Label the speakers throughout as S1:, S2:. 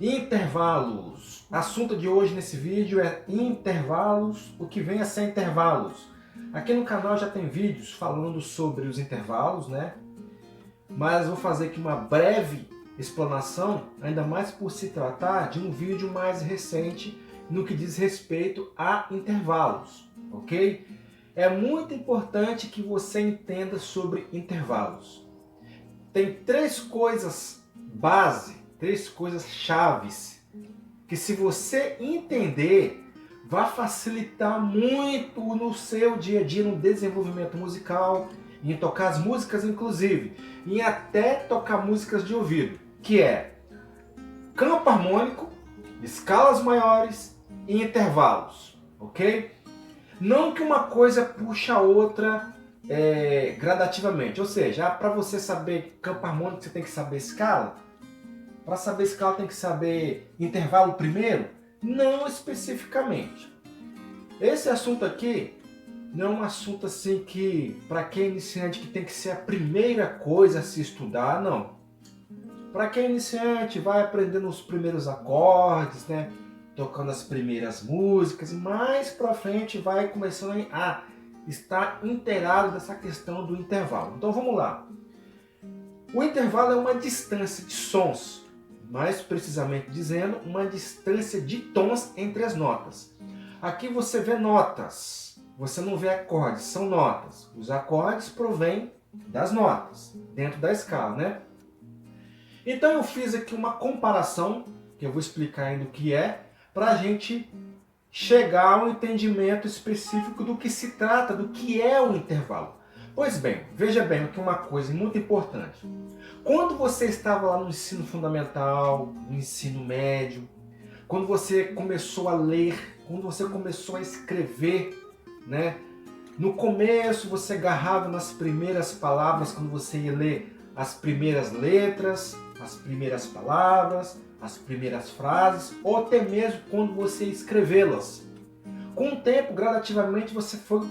S1: Intervalos. Assunto de hoje nesse vídeo é intervalos, o que vem a ser intervalos. Aqui no canal já tem vídeos falando sobre os intervalos, né? Mas vou fazer aqui uma breve explanação, ainda mais por se tratar de um vídeo mais recente no que diz respeito a intervalos, ok? É muito importante que você entenda sobre intervalos. Tem três coisas base, três coisas chaves, que se você entender, vai facilitar muito no seu dia a dia, no desenvolvimento musical, em tocar as músicas inclusive, e até tocar músicas de ouvido, que é campo harmônico, escalas maiores e intervalos, ok? Não que uma coisa puxe a outra gradativamente, ou seja, para você saber campo harmônico você tem que saber escala, para saber escala tem que saber intervalo primeiro? Não especificamente. Esse assunto aqui não é um assunto assim que, para quem é iniciante, que tem que ser a primeira coisa a se estudar, não. Para quem é iniciante, vai aprendendo os primeiros acordes, né? Tocando as primeiras músicas, e mais para frente vai começando a estar inteirado dessa questão do intervalo. Então vamos lá. O intervalo é uma distância de sons, mais precisamente dizendo, uma distância de tons entre as notas. Aqui você vê notas, você não vê acordes, são notas. Os acordes provêm das notas, dentro da escala, né? Então eu fiz aqui uma comparação, que eu vou explicar ainda o que é, para a gente chegar a um entendimento específico do que se trata, do que é o intervalo. Pois bem, veja bem aqui uma coisa muito importante. Quando você estava lá no ensino fundamental, no ensino médio, quando você começou a ler, quando você começou a escrever, né? No começo você agarrava nas primeiras palavras, quando você ia ler as primeiras letras, as primeiras palavras, as primeiras frases, ou até mesmo quando você escrevê-las. Com o tempo, gradativamente, você foi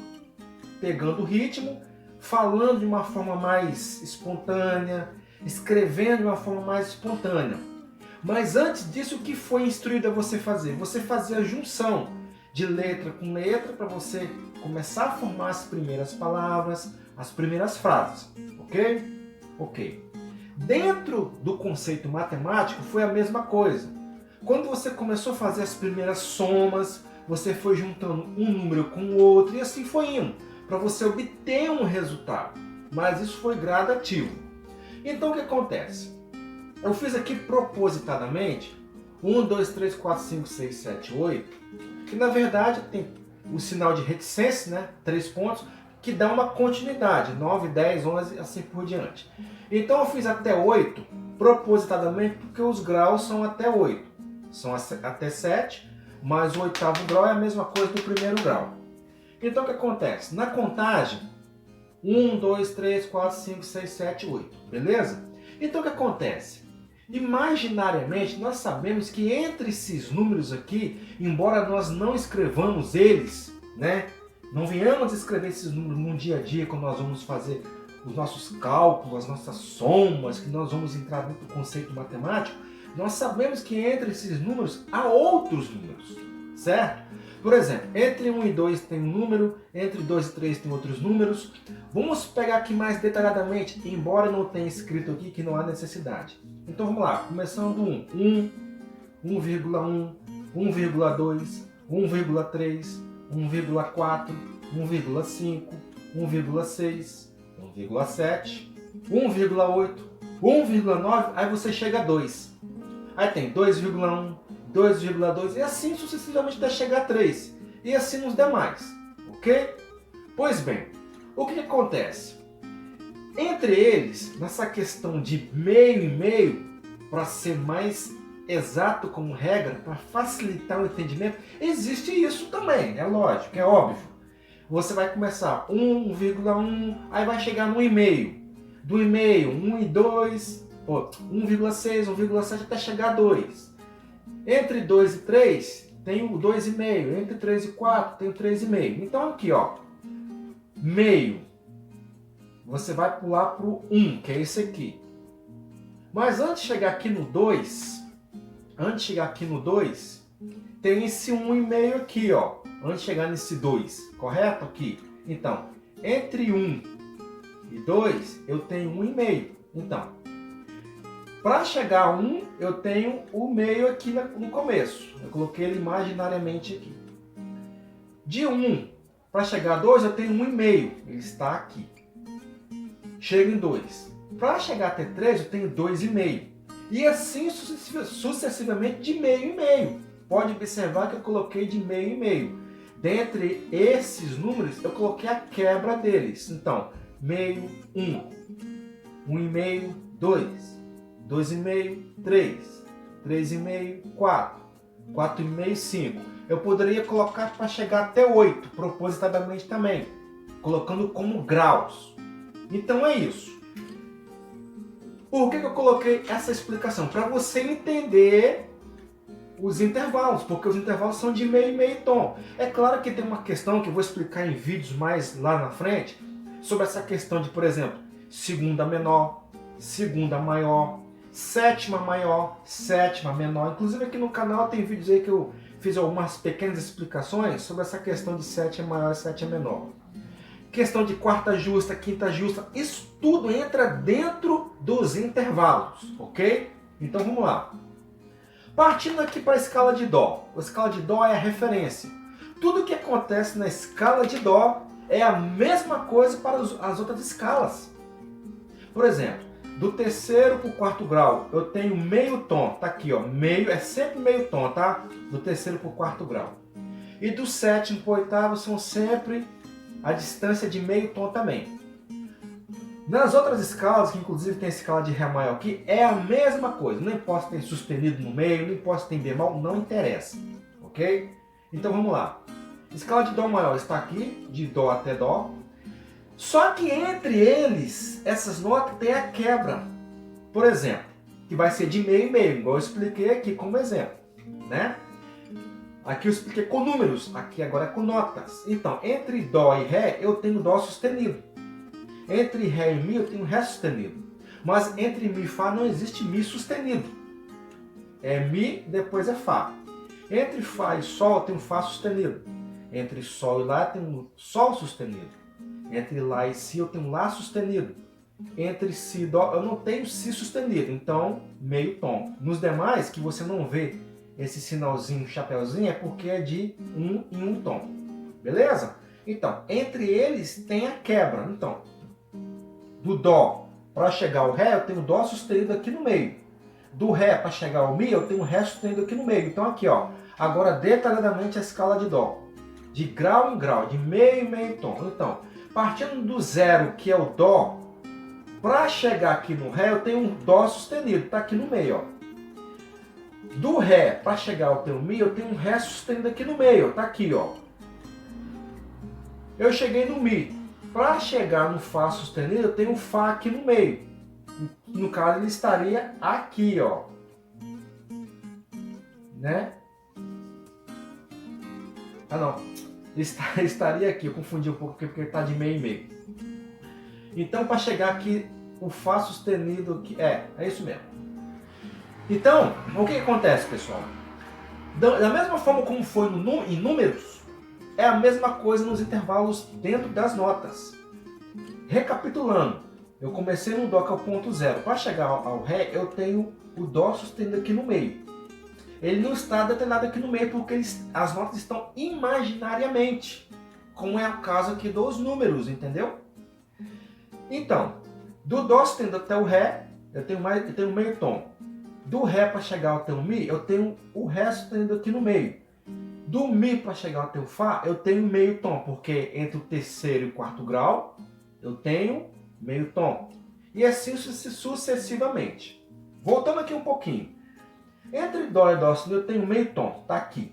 S1: pegando o ritmo, falando de uma forma mais espontânea, escrevendo de uma forma mais espontânea. Mas antes disso, o que foi instruído a você fazer? Você fazia a junção de letra com letra para você começar a formar as primeiras palavras, as primeiras frases, ok? Ok. Dentro do conceito matemático foi a mesma coisa. Quando você começou a fazer as primeiras somas, você foi juntando um número com o outro e assim foi indo, para você obter um resultado. Mas isso foi gradativo. Então o que acontece? Eu fiz aqui propositadamente 1, 2, 3, 4, 5, 6, 7, 8, que na verdade tem o sinal de reticência, né? 3 pontos, que dá uma continuidade, 9, 10, 11, assim por diante. Então eu fiz até 8 propositadamente porque os graus são até 8. São até 7, mas o oitavo grau é a mesma coisa do primeiro grau. Então o que acontece? Na contagem, 1, 2, 3, 4, 5, 6, 7, 8. Beleza? Então o que acontece? Imaginariamente nós sabemos que entre esses números aqui, embora nós não escrevamos eles, né? Não venhamos escrever esses números no dia a dia, quando nós vamos fazer os nossos cálculos, as nossas somas, que nós vamos entrar dentro do conceito matemático, nós sabemos que entre esses números há outros números, certo? Por exemplo, entre 1 e 2 tem um número, entre 2 e 3 tem outros números. Vamos pegar aqui mais detalhadamente, embora não tenha escrito aqui que não há necessidade. Então vamos lá, começando 1, 1,1, 1,2, 1,3, 1,4, 1,5, 1,6, 1,7, 1,8, 1,9, aí você chega a 2. Aí tem 2,1, 2,2 e assim sucessivamente até chegar a 3. E assim nos demais, ok? Pois bem, o que acontece? Entre eles, nessa questão de meio e meio, para ser mais exato como regra, para facilitar o entendimento, existe isso também, é lógico, é óbvio. Você vai começar 1,1, aí vai chegar no 1,5. Do 1,5, 1 e 2, 1,6, 1,7 até chegar a 2. Entre 2 e 3 tem o 2,5. Entre 3 e 4 tem o 3,5. Então aqui, ó, meio. Você vai pular para o 1, que é esse aqui. Mas antes de chegar aqui no 2, antes de chegar aqui no 2, tem esse 1,5 aqui, ó. Antes de chegar nesse 2, correto? Aqui. Então, entre 1 e 2, eu tenho 1,5. Então, para chegar a 1, eu tenho o meio aqui no começo. Eu coloquei ele imaginariamente aqui. De 1 para chegar a 2, eu tenho 1,5. Ele está aqui. Chego em 2. Para chegar até 3, eu tenho 2,5. E assim sucessivamente de meio em meio. Pode observar que eu coloquei de meio em meio. Dentre esses números, eu coloquei a quebra deles. Então, meio, 1. 1,5, 2. 2,5, 3. 3,5, 4. 4,5, 5. Eu poderia colocar para chegar até 8, propositadamente também, colocando como graus. Então é isso. Por que eu coloquei essa explicação? Para você entender os intervalos, porque os intervalos são de meio e meio tom. É claro que tem uma questão que eu vou explicar em vídeos mais lá na frente, sobre essa questão de, por exemplo, segunda menor, segunda maior, sétima maior, sétima menor. Inclusive aqui no canal tem vídeos aí que eu fiz algumas pequenas explicações sobre essa questão de sétima maior e sétima menor. Questão de quarta justa, quinta justa, isso tudo entra dentro dos intervalos, ok? Então vamos lá. Partindo aqui para a escala de Dó. A escala de Dó é a referência. Tudo que acontece na escala de Dó é a mesma coisa para as outras escalas. Por exemplo, do terceiro para o quarto grau, eu tenho meio tom. Tá aqui, ó. Meio é sempre meio tom, tá? Do terceiro para o quarto grau. E do sétimo para o oitavo são sempre a distância de meio tom também. Nas outras escalas, que inclusive tem a escala de Ré maior aqui, é a mesma coisa. Não importa se tem sustenido no meio, não importa se tem bemol, não interessa. Ok? Então vamos lá. Escala de Dó maior está aqui, de Dó até Dó. Só que entre eles, essas notas tem a quebra. Por exemplo, que vai ser de meio e meio, igual eu expliquei aqui como exemplo. Né? Aqui eu expliquei com números, aqui agora é com notas. Então, entre Dó e Ré, eu tenho Dó sustenido. Entre Ré e Mi, eu tenho Ré sustenido. Mas entre Mi e Fá não existe Mi sustenido. É Mi, depois é Fá. Entre Fá e Sol, eu tenho Fá sustenido. Entre Sol e Lá, eu tenho Sol sustenido. Entre Lá e Si, eu tenho Lá sustenido. Entre Si e Dó, eu não tenho Si sustenido. Então, meio tom. Nos demais, que você não vê esse sinalzinho, chapeuzinho, é porque é de 1 em 1 tom. Beleza? Então, entre eles tem a quebra. Então, do Dó para chegar ao Ré, eu tenho Dó sustenido aqui no meio. Do Ré para chegar ao Mi, eu tenho Ré sustenido aqui no meio. Então, aqui, ó. Agora, detalhadamente, a escala de Dó. De grau em grau, de meio em meio tom. Então, partindo do zero, que é o Dó, para chegar aqui no Ré, eu tenho um Dó sustenido. Está aqui no meio, ó. Do Ré para chegar ao teu Mi, eu tenho um Ré sustenido aqui no meio, tá aqui, ó. Eu cheguei no Mi. Para chegar no Fá sustenido, eu tenho um Fá aqui no meio. No caso, ele estaria aqui, ó. Né? Ah, não. Ele estaria aqui. Eu confundi um pouco porque ele está de meio e meio. Então, para chegar aqui, o Fá sustenido aqui... É isso mesmo. Então, o que acontece, pessoal? Da mesma forma como foi em números, é a mesma coisa nos intervalos dentro das notas. Recapitulando, eu comecei no Dó, que é o ponto zero. Para chegar ao Ré, eu tenho o Dó sustenido aqui no meio. Ele não está detalhado aqui no meio porque as notas estão imaginariamente, como é o caso aqui dos números, entendeu? Então, do Dó sustenido até o Ré, eu tenho meio tom. Do Ré para chegar até o Mi, eu tenho o Ré sustenido aqui no meio. Do Mi para chegar até o Fá, eu tenho meio tom, porque entre o terceiro e o quarto grau, eu tenho meio tom. E assim sucessivamente. Voltando aqui um pouquinho. Entre Dó e Dó sustenido, eu tenho meio tom, tá aqui.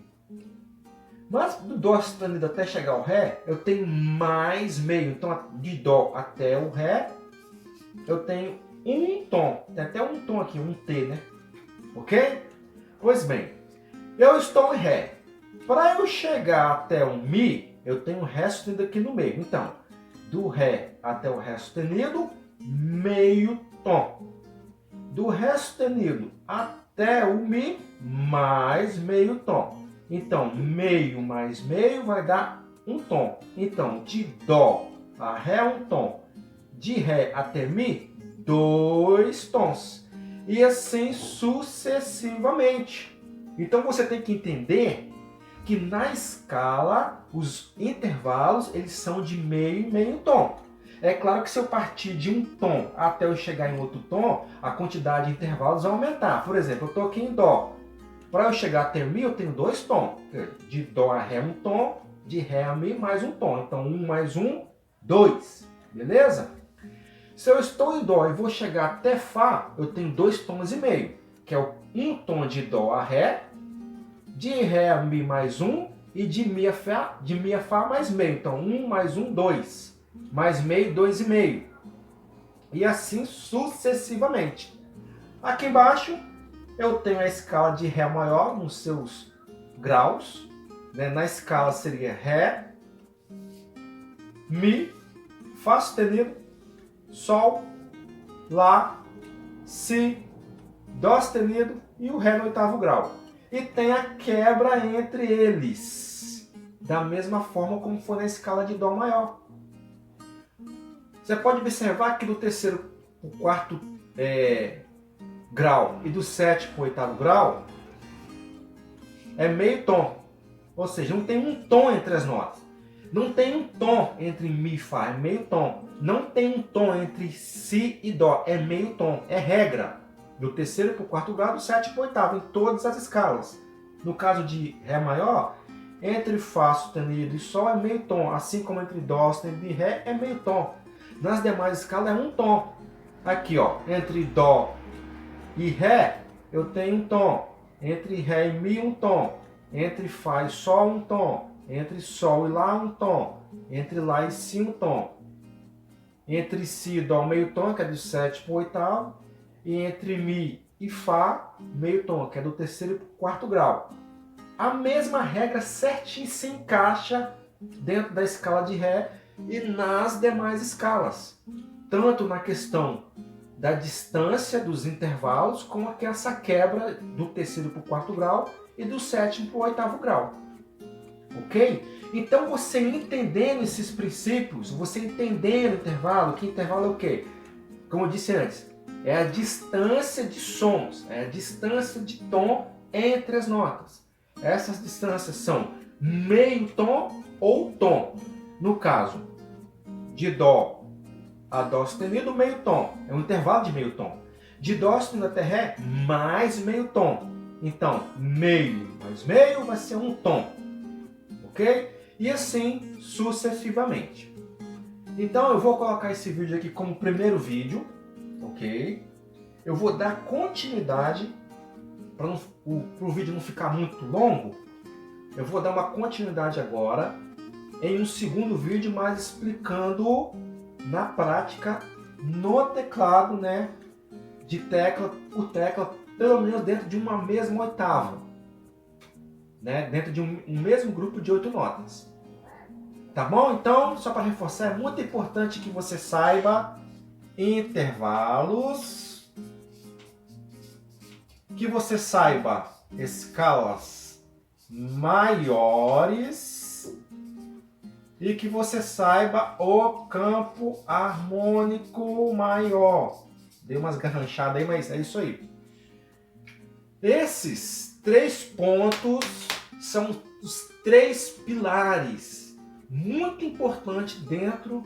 S1: Mas do Dó sustenido até chegar ao Ré, eu tenho mais meio. Então, de Dó até o Ré, eu tenho um tom. Tem até um tom aqui, um T, né? Ok? Pois bem, eu estou em Ré. Para eu chegar até o Mi, eu tenho Ré sustenido aqui no meio. Então, do Ré até o Ré sustenido, meio tom. Do Ré sustenido até até o Mi mais meio tom. Então, meio mais meio vai dar um tom. Então, de Dó a Ré, um tom. De Ré até Mi, 2 tons. E assim sucessivamente. Então, você tem que entender que na escala, os intervalos eles são de meio e meio tom. É claro que se eu partir de um tom até eu chegar em outro tom, a quantidade de intervalos vai aumentar. Por exemplo, eu estou aqui em Dó. Para eu chegar até Mi, eu tenho 2 tons. De Dó a Ré, um tom. De Ré a Mi, mais um tom. Então, 1 mais 1, 2. Beleza? Se eu estou em Dó e vou chegar até Fá, eu tenho 2 tons e meio. Que é um tom de Dó a Ré, de Ré a Mi mais 1 e de Mi a Fá mais meio. Então, 1 mais 1, 2. Mais meio, 2,5. E assim sucessivamente. Aqui embaixo, eu tenho a escala de Ré maior nos seus graus. Na escala seria Ré, Mi, Fá sustenido, Sol, Lá, Si, Dó sustenido e o Ré no oitavo grau. E tem a quebra entre eles, da mesma forma como foi na escala de Dó maior. Você pode observar que do terceiro para o quarto grau e do sétimo para o oitavo grau é meio tom. Ou seja, não tem um tom entre as notas. Não tem um tom entre Mi e Fá, é meio tom. Não tem um tom entre Si e Dó, é meio tom. É regra. Do terceiro para o quarto grau, do sétimo para o oitavo, em todas as escalas. No caso de Ré maior, entre Fá sustenido e Sol é meio tom. Assim como entre Dó sustenido e Ré é meio tom. Nas demais escalas é um tom. Aqui, ó, entre Dó e Ré, eu tenho um tom. Entre Ré e Mi, um tom. Entre Fá e Sol, um tom. Entre Sol e Lá, um tom. Entre Lá e Si, um tom. Entre Si e Dó, meio tom, que é do sétimo para o oitavo. E entre Mi e Fá, meio tom, que é do terceiro para o quarto grau. A mesma regra certinho se encaixa dentro da escala de Ré e nas demais escalas. Tanto na questão da distância dos intervalos, como aqui essa quebra do terceiro para o quarto grau e do sétimo para o oitavo grau. Ok? Então você entendendo esses princípios, você entendendo o intervalo, que intervalo é o quê? Como eu disse antes, é a distância de sons, é a distância de tom entre as notas. Essas distâncias são meio tom ou tom. No caso de Dó a Dó sustenido, meio tom. É um intervalo de meio tom. De Dó sustenido até Ré, mais meio tom. Então, meio mais meio vai ser um tom. Ok? E assim sucessivamente. Então eu vou colocar esse vídeo aqui como primeiro vídeo. Ok? Eu vou dar continuidade para o vídeo não ficar muito longo. Eu vou dar uma continuidade agora em um segundo vídeo, mais explicando na prática no teclado, né, de tecla por tecla, pelo menos dentro de uma mesma oitava, né, dentro de um mesmo grupo de 8 notas. Tá bom? Então, só para reforçar, é muito importante que você saiba intervalos, que você saiba escalas maiores e que você saiba o campo harmônico maior. Dei umas garranchadas aí, mas é isso aí. Esses 3 pontos são os 3 pilares muito importantes dentro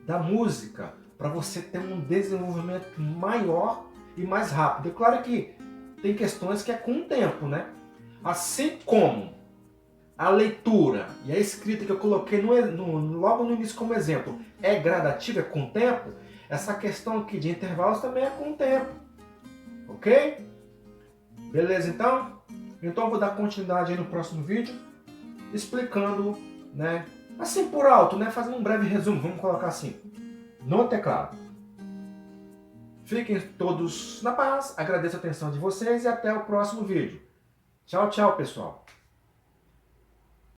S1: da música, para você ter um desenvolvimento maior e mais rápido. É claro que tem questões que é com o tempo, né? Assim como a leitura e a escrita que eu coloquei logo no início como exemplo é gradativa, é com o tempo, essa questão aqui de intervalos também é com o tempo. Ok? Beleza, então? Então eu vou dar continuidade aí no próximo vídeo, explicando, né? Assim por alto, né? Fazendo um breve resumo, vamos colocar assim, no teclado. Fiquem todos na paz, agradeço a atenção de vocês e até o próximo vídeo. Tchau, tchau, pessoal.